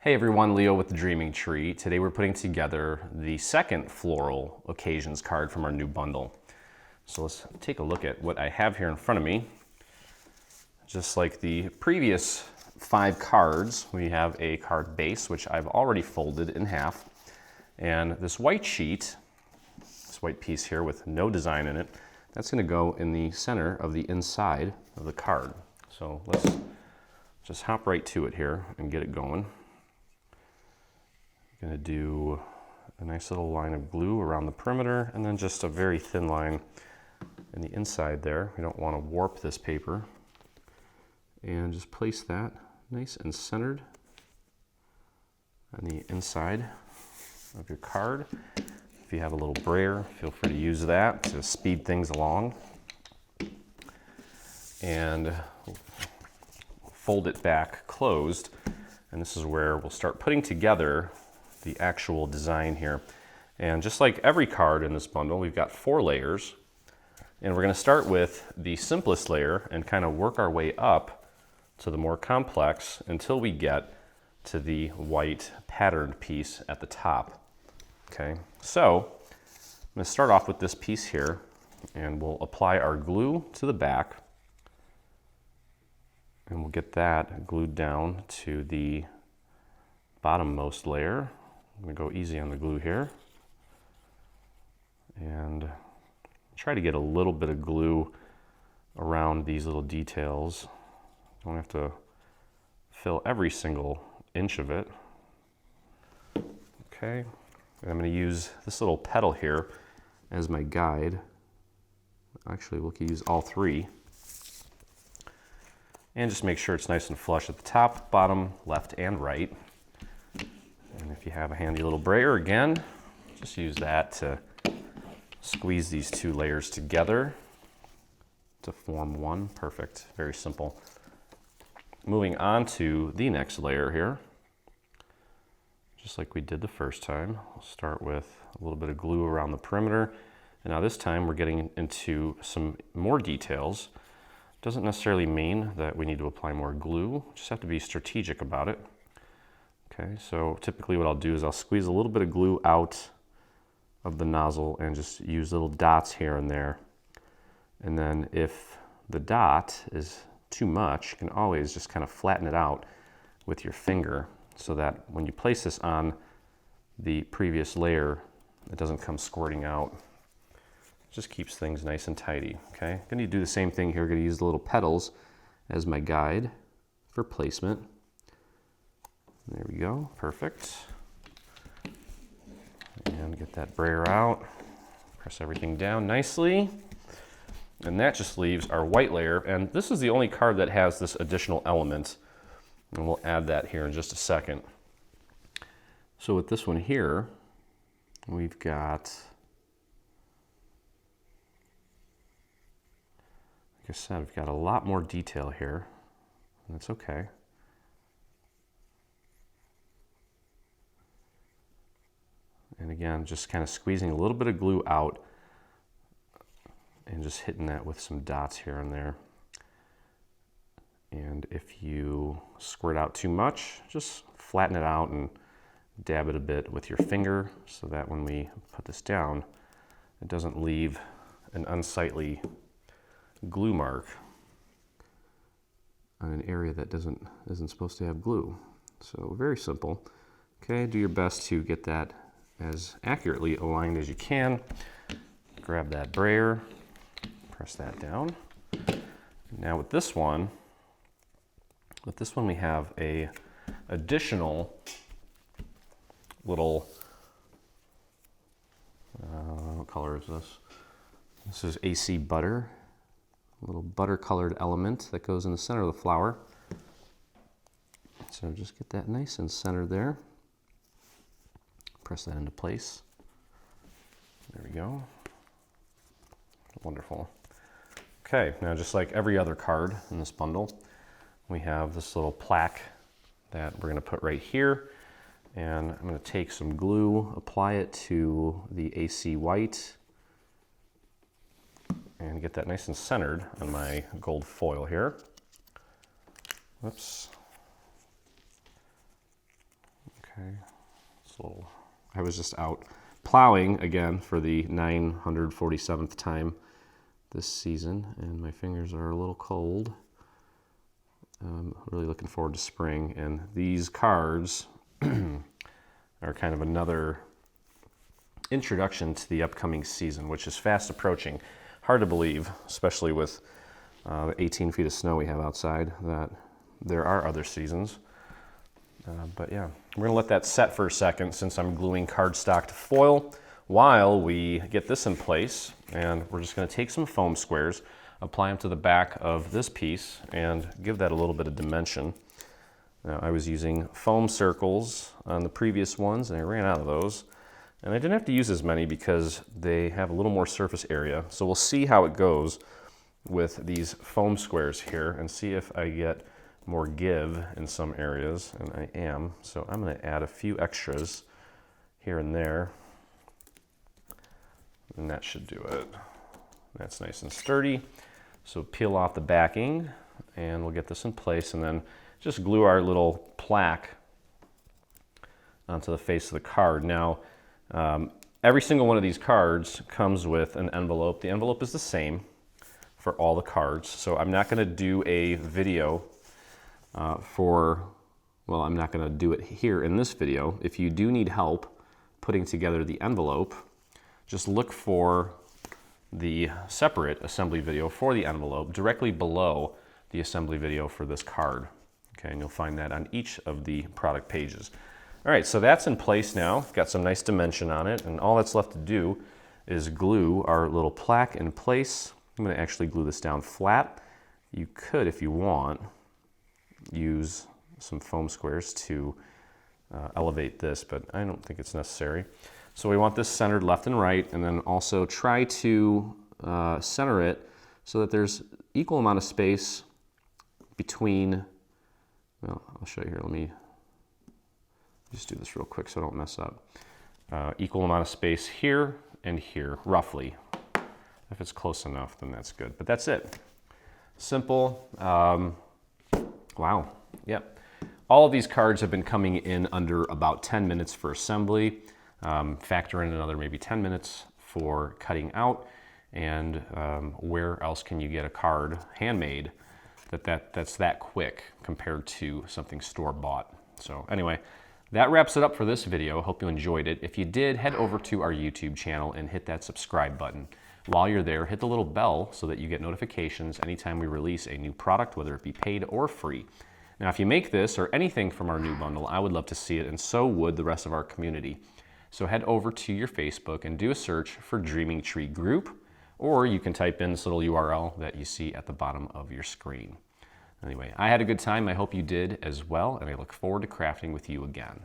Hey everyone, Leo with the Dreaming Tree. Today we're putting together the second floral occasions card from our new bundle. So let's take a look at what I have here in front of me. Just like the previous 5 cards, we have a card base, which I've already folded in half. And this white sheet, this white piece here with no design in it, that's gonna go in the center of the inside of the card. So let's just hop right to it here and get it going. Going to do a nice little line of glue around the perimeter and then just a very thin line in the inside there. We don't want to warp this paper. And just place that nice and centered on the inside of your card. If you have a little brayer, feel free to use that to speed things along. And fold it back closed. And this is where we'll start putting together the actual design here. And just like every card in this bundle, we've got 4 layers. And we're going to start with the simplest layer and kind of work our way up to the more complex until we get to the white patterned piece at the top. Okay, so I'm going to start off with this piece here and we'll apply our glue to the back. And we'll get that glued down to the bottommost layer. I'm going to go easy on the glue here and try to get a little bit of glue around these little details. Don't have to fill every single inch of it. Okay, and I'm going to use this little petal here as my guide. Actually, we can use all 3. And just make sure it's nice and flush at the top, bottom, left, and right. And if you have a handy little brayer, again, just use that to squeeze these 2 layers together to form one. Perfect, very simple. Moving on to the next layer here. Just like we did the first time, we'll start with a little bit of glue around the perimeter. And now this time we're getting into some more details. Doesn't necessarily mean that we need to apply more glue, just have to be strategic about it. Okay, so typically what I'll do is I'll squeeze a little bit of glue out of the nozzle and just use little dots here and there. And then if the dot is too much, you can always just kind of flatten it out with your finger so that when you place this on the previous layer, it doesn't come squirting out. Just keeps things nice and tidy, okay? I'm gonna do the same thing here. I'm gonna use the little petals as my guide for placement. There we go, perfect. And get that brayer out. Press everything down nicely. And that just leaves our white layer. And this is the only card that has this additional element. And we'll add that here in just a second. So with this one here, we've got, like I said, we've got a lot more detail here, and that's okay. And again, just kind of squeezing a little bit of glue out and just hitting that with some dots here and there. And if you squirt out too much, just flatten it out and dab it a bit with your finger so that when we put this down, it doesn't leave an unsightly glue mark on an area that isn't supposed to have glue. So very simple. Okay, do your best to get that as accurately aligned as you can. Grab that brayer, press that down. Now with this one we have a additional little, what color is this? This is AC butter. A little butter colored element that goes in the center of the flower. So just get that nice and centered there. Press that into place. There we go. Wonderful. Okay, now just like every other card in this bundle, we have this little plaque that we're going to put right here. And I'm going to take some glue, apply it to the AC white, and get that nice and centered on my gold foil here. Whoops. So I was just out plowing again for the 947th time this season, and my fingers are a little cold. I'm really looking forward to spring, and these cards are kind of another introduction to the upcoming season, which is fast approaching. Hard to believe, especially with the 18 feet of snow we have outside, that there are other seasons. But yeah, we're gonna let that set for a second since I'm gluing cardstock to foil while we get this in place. And we're just gonna take some foam squares, apply them to the back of this piece, and give that a little bit of dimension. Now, I was using foam circles on the previous ones, and I ran out of those. And I didn't have to use as many because they have a little more surface area. So we'll see how it goes with these foam squares here and see if I get more give in some areas, and I am. So I'm gonna add a few extras here and there, and that should do it. That's nice and sturdy. So peel off the backing, and we'll get this in place, and then just glue our little plaque onto the face of the card. Now, every single one of these cards comes with an envelope. The envelope is the same for all the cards, so I'm not gonna do a video well, I'm not gonna do it here in this video. If you do need help putting together the envelope, just look for the separate assembly video for the envelope directly below the assembly video for this card. Okay, and you'll find that on each of the product pages. All right, so that's in place now. Got some nice dimension on it, and all that's left to do is glue our little plaque in place. I'm gonna actually glue this down flat. You could, if you want, use some foam squares to elevate this, but I don't think it's necessary. So we want this centered left and right, and then also try to center it so that there's equal amount of space between, well, I'll show you here. Let me just do this real quick so I don't mess up. Equal amount of space here and here, roughly. If it's close enough, then that's good. But that's it. Simple. Wow. Yep. All of these cards have been coming in under about 10 minutes for assembly. Factor in another maybe 10 minutes for cutting out. And where else can you get a card handmade that's that quick compared to something store-bought? So anyway, that wraps it up for this video. Hope you enjoyed it. If you did, head over to our YouTube channel and hit that subscribe button. While you're there, hit the little bell so that you get notifications anytime we release a new product, whether it be paid or free. Now, if you make this or anything from our new bundle, I would love to see it, and so would the rest of our community. So head over to your Facebook and do a search for Dreaming Tree Group, or you can type in this little URL that you see at the bottom of your screen. Anyway, I had a good time. I hope you did as well, and I look forward to crafting with you again.